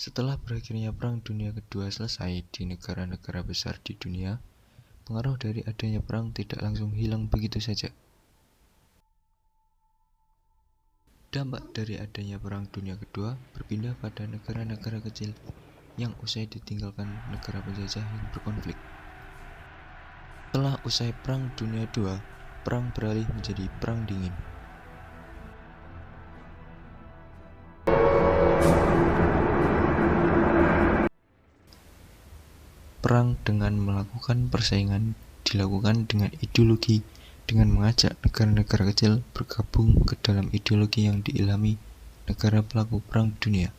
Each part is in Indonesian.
Setelah berakhirnya Perang Dunia Kedua selesai di negara-negara besar di dunia, pengaruh dari adanya perang tidak langsung hilang begitu saja. Dampak dari adanya Perang Dunia Kedua berpindah pada negara-negara kecil yang usai ditinggalkan negara penjajah yang berkonflik. Setelah usai Perang Dunia II, perang beralih menjadi Perang Dingin. Perang dengan melakukan persaingan dilakukan dengan ideologi, dengan mengajak negara-negara kecil bergabung ke dalam ideologi yang diilhami negara pelaku Perang Dunia.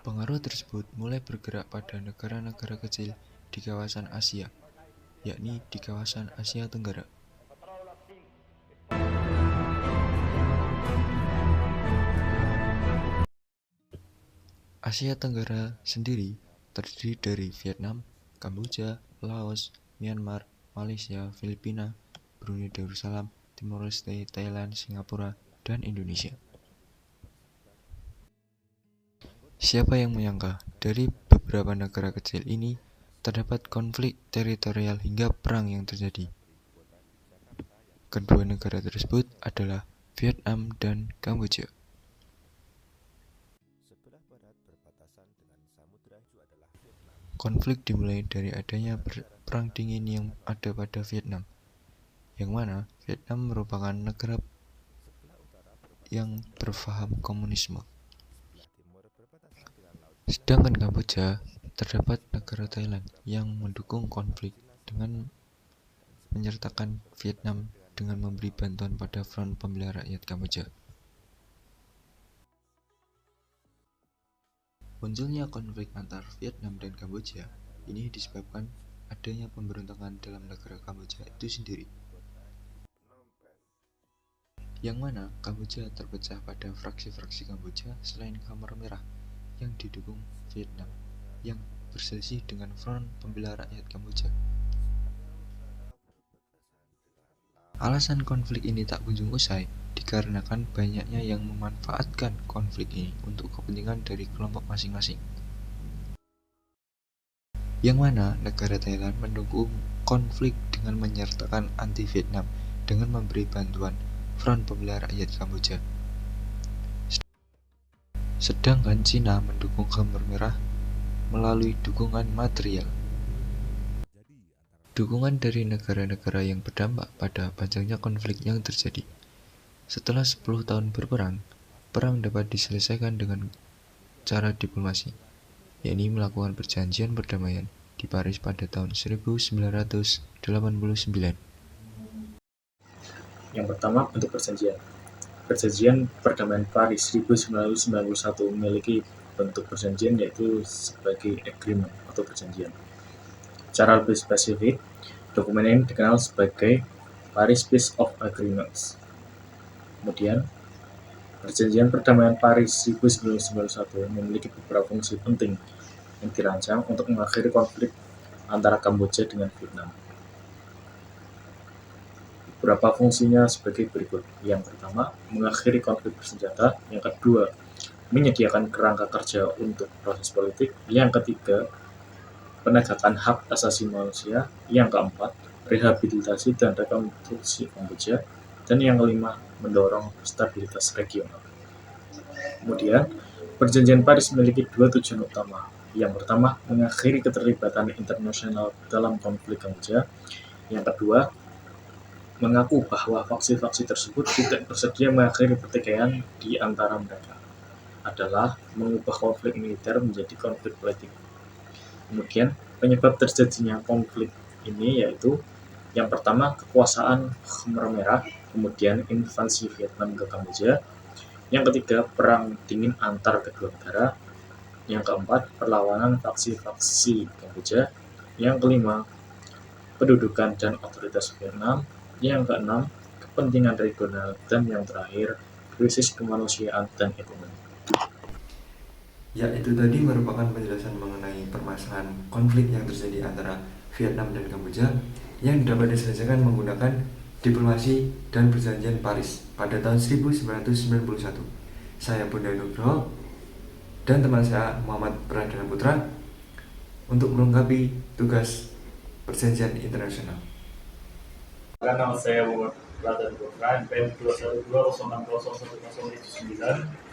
Pengaruh tersebut mulai bergerak pada negara-negara kecil di kawasan Asia, yakni di kawasan Asia Tenggara. Asia Tenggara sendiri terdiri dari Vietnam, Kamboja, Laos, Myanmar, Malaysia, Filipina, Brunei Darussalam, Timor Leste, Thailand, Singapura, dan Indonesia. Siapa yang menyangka dari beberapa negara kecil ini terdapat konflik teritorial hingga perang yang terjadi. Kedua negara tersebut adalah Vietnam dan Kamboja. Konflik dimulai dari adanya perang dingin yang ada pada Vietnam, yang mana Vietnam merupakan negara yang berfaham komunisme. Sedangkan Kamboja terdapat negara Thailand yang mendukung konflik dengan menyertakan Vietnam dengan memberi bantuan pada Front Pembela Rakyat Kamboja. Munculnya konflik antar Vietnam dan Kamboja ini disebabkan adanya pemberontakan dalam negara Kamboja itu sendiri, yang mana Kamboja terpecah pada fraksi-fraksi Kamboja selain Khmer Merah yang didukung Vietnam yang berselisih dengan Front Pembela Rakyat Kamboja. Alasan konflik ini tak kunjung usai dikarenakan banyaknya yang memanfaatkan konflik ini untuk kepentingan dari kelompok masing-masing. Yang mana negara Thailand mendukung konflik dengan menyertakan anti-Vietnam dengan memberi bantuan Front Pembela Rakyat Kamboja. Sedangkan Cina mendukung Khmer Merah melalui dukungan material. Dukungan dari negara-negara yang berdampak pada panjangnya konflik yang terjadi. Setelah 10 tahun berperang, perang dapat diselesaikan dengan cara diplomasi, yakni melakukan perjanjian perdamaian di Paris pada tahun 1989. Yang pertama, bentuk perjanjian. Perjanjian Perdamaian Paris 1991 memiliki bentuk perjanjian yaitu sebagai agreement atau perjanjian. Secara lebih spesifik, dokumen ini dikenal sebagai Paris Peace of Agreements. Kemudian, Perjanjian Perdamaian Paris 1991 memiliki beberapa fungsi penting yang dirancang untuk mengakhiri konflik antara Kamboja dengan Vietnam. Beberapa fungsinya sebagai berikut. Yang pertama, mengakhiri konflik bersenjata. Yang kedua, menyediakan kerangka kerja untuk proses politik. Yang ketiga, penegakan hak asasi manusia. Yang keempat, rehabilitasi dan rekonstruksi Kamboja. Dan yang kelima, mendorong stabilitas regional. Kemudian, Perjanjian Paris memiliki dua tujuan utama. Yang pertama, mengakhiri keterlibatan internasional dalam konflik Kamboja. Yang kedua, mengaku bahwa faksi-faksi tersebut tidak bersedia mengakhiri pertikaian di antara mereka, adalah mengubah konflik militer menjadi konflik politik. Kemudian, penyebab terjadinya konflik ini yaitu yang pertama, kekuasaan Khmer Merah, kemudian invasi Vietnam ke Kamboja. Yang ketiga, perang dingin antar kedua negara. Yang keempat, perlawanan faksi-faksi Kamboja. Yang kelima, pendudukan dan otoritas Vietnam. Yang keenam, kepentingan regional. Dan yang terakhir, krisis kemanusiaan dan ekonomi. Ya, itu tadi merupakan penjelasan mengenai permasalahan konflik yang terjadi antara Vietnam dan Kamboja. yang dapat diselesaikan menggunakan diplomasi dan perjanjian Paris pada tahun 1991. Saya Bunda Nugroho dan teman saya Muhammad Pradana Putra untuk melengkapi tugas perjanjian internasional. Nama saya Muhammad Pradana Putra, NPM 212060109.